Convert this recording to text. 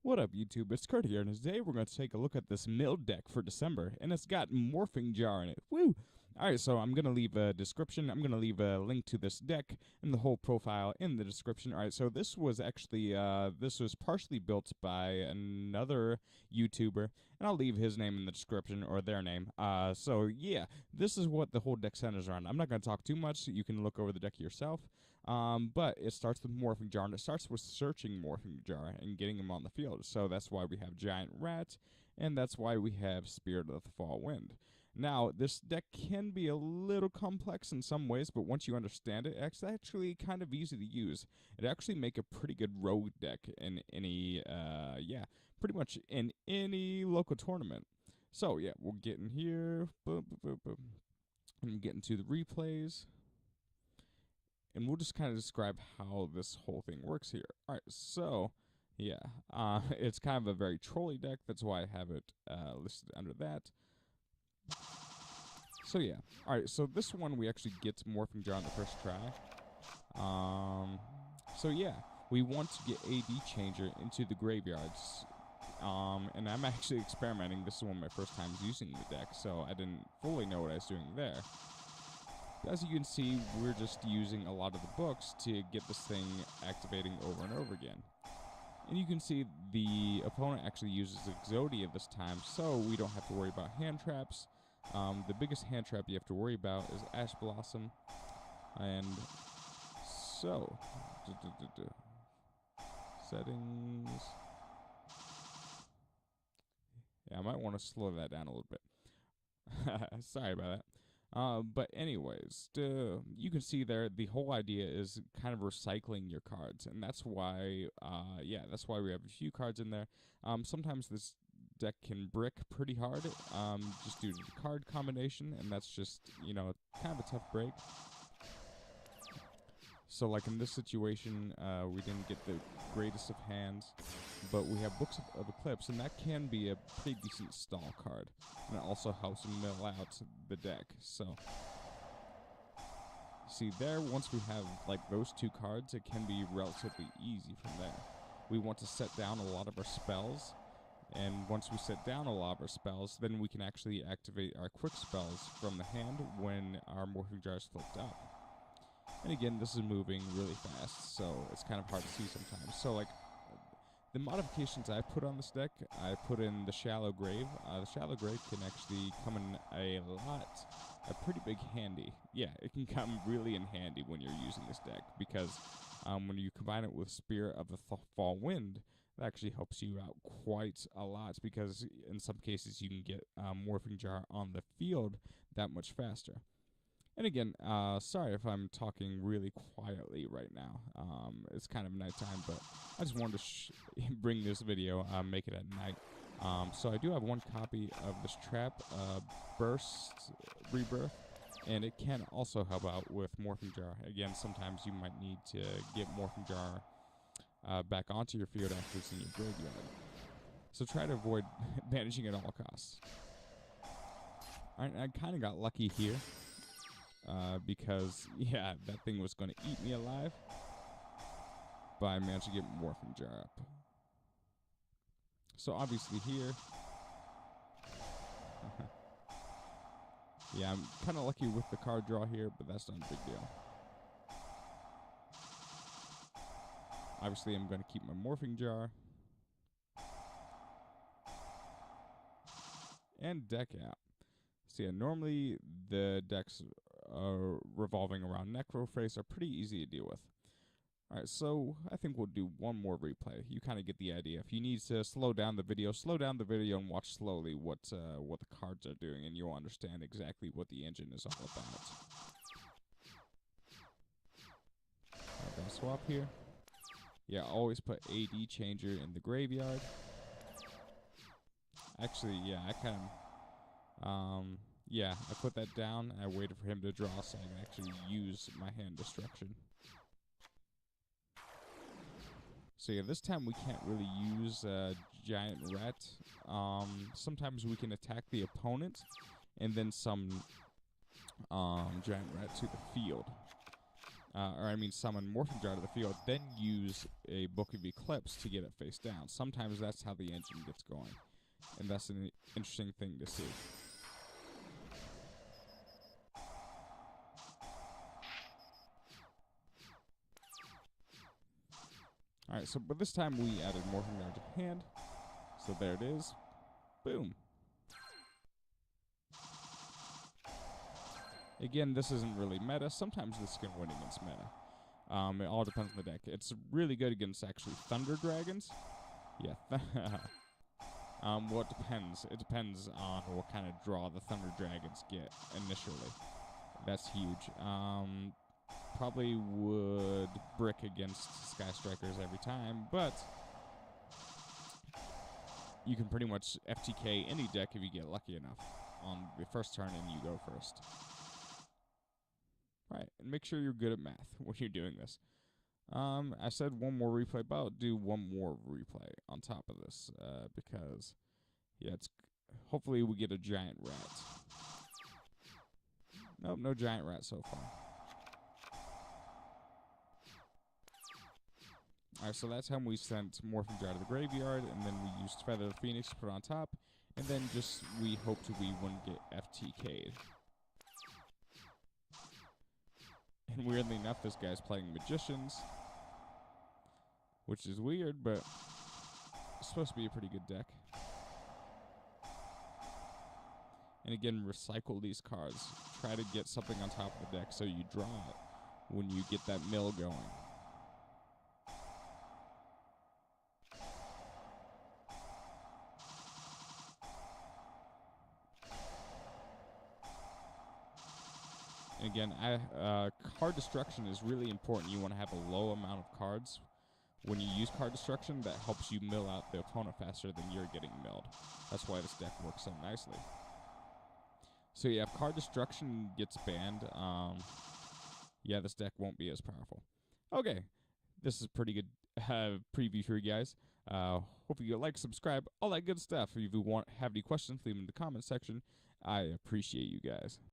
What up, YouTube? It's Kurt here, and today we're going to take a look at this mill deck for December, and it's got Morphing Jar in it. Woo! Alright, so I'm going to leave a description. I'm going to leave a link to this deck and the whole profile in the description. Alright, so this was actually, this was partially built by another YouTuber, and I'll leave his name in the description, or their name. So yeah, this is what the whole deck centers around. I'm not going to talk too much, so you can look over the deck yourself. But it starts with Morphing Jar, and it starts with searching Morphing Jar and getting him on the field. So that's why we have Giant Rat, and that's why we have Spirit of the Fall Wind. Now, this deck can be a little complex in some ways, but once you understand it, it's actually kind of easy to use. It actually make a pretty good rogue deck in any, pretty much in any local tournament. So yeah, we'll get in here, boom, boom, boom, boom, and get into the replays. And we'll just kind of describe how this whole thing works here. All right, so yeah, it's kind of a very trolly deck. That's why I have it listed under that. So yeah, all right. So this one we actually get to Morphing Jar on the first try. So yeah, we want to get AD Changer into the graveyards. And I'm actually experimenting. This is one of my first times using the deck, so I didn't fully know what I was doing there. As you can see, we're just using a lot of the books to get this thing activating over and over again. And you can see the opponent actually uses Exodia this time, so we don't have to worry about hand traps. The biggest hand trap you have to worry about is Ash Blossom. And so, settings. Yeah, I might want to slow that down a little bit. Sorry about that. But anyways, you can see there the whole idea is kind of recycling your cards, and that's why, that's why we have a few cards in there. Sometimes this deck can brick pretty hard, just due to the card combination, and that's just, kind of a tough break. So like in this situation, we didn't get the greatest of hands, but we have Books of Eclipse, and that can be a pretty decent stall card. And it also helps mill out the deck. So, see there, once we have like those two cards, it can be relatively easy from there. We want to set down a lot of our spells, and once we set down a lot of our spells, then we can actually activate our quick spells from the hand when our Morphing Jar is flipped up. And again, this is moving really fast, so it's kind of hard to see sometimes. So like, the modifications I put on this deck, I put in the Shallow Grave. The Shallow Grave can actually come in a pretty big handy. Yeah, it can come really in handy when you're using this deck, because when you combine it with Spirit of the Fall Wind, that actually helps you out quite a lot, because in some cases you can get Morphing Jar on the field that much faster. And again, sorry if I'm talking really quietly right now. It's kind of nighttime, but I just wanted to bring this video, make it at night. So I do have one copy of this trap, Burst Rebirth, and it can also help out with Morphing Jar. Again, sometimes you might need to get Morphing Jar back onto your field after it's in your graveyard. So try to avoid banishing at all costs. Alright, I kind of got lucky here. Because, yeah, that thing was going to eat me alive. But I managed to get Morphing Jar up. So obviously here, yeah, I'm kind of lucky with the card draw here, but that's not a big deal. Obviously I'm going to keep my Morphing Jar. And deck out. So yeah, normally the decks revolving around Necrophrace are pretty easy to deal with. Alright, so I think we'll do one more replay. You kind of get the idea. If you need to slow down the video and watch slowly what the cards are doing, and you'll understand exactly what the engine is all about. I'm gonna swap here. Yeah, always put AD Changer in the graveyard. Actually, yeah, I kind of... yeah, I put that down, and I waited for him to draw so I can actually use my hand destruction. So yeah, this time we can't really use Giant Rat. Sometimes we can attack the opponent, and then some Giant Rat to the field. or I mean summon Morphing Jar to the field, then use a Book of Eclipse to get it face down. Sometimes that's how the engine gets going, and that's an interesting thing to see. Alright, so but this time we added Morphing Jar to hand, so there it is. Boom. Again, this isn't really meta. Sometimes this can win against meta. It all depends on the deck. It's really good against actually Thunder Dragons. Yeah. Well, it depends. It depends on what kind of draw the Thunder Dragons get initially. That's huge. Probably would brick against Sky Strikers every time, but you can pretty much FTK any deck if you get lucky enough on the first turn and you go first. Right, and make sure you're good at math when you're doing this. I said one more replay, but I'll do one more replay on top of this because, yeah, it's hopefully we get a giant rat. Nope, no giant rat so far. Alright, so that's how we sent Morphing Jar to the graveyard, and then we used Feather the Phoenix to put on top, and then just we hoped we wouldn't get FTK'd. And weirdly enough, this guy's playing Magicians, which is weird, but it's supposed to be a pretty good deck. And again, recycle these cards. Try to get something on top of the deck so you draw it when you get that mill going. And again, card destruction is really important. You want to have a low amount of cards. When you use card destruction, that helps you mill out the opponent faster than you're getting milled. That's why this deck works so nicely. So yeah, if card destruction gets banned, yeah, this deck won't be as powerful. Okay, this is a pretty good preview for you guys. Hope you like, subscribe, all that good stuff. If you have any questions, leave them in the comment section. I appreciate you guys.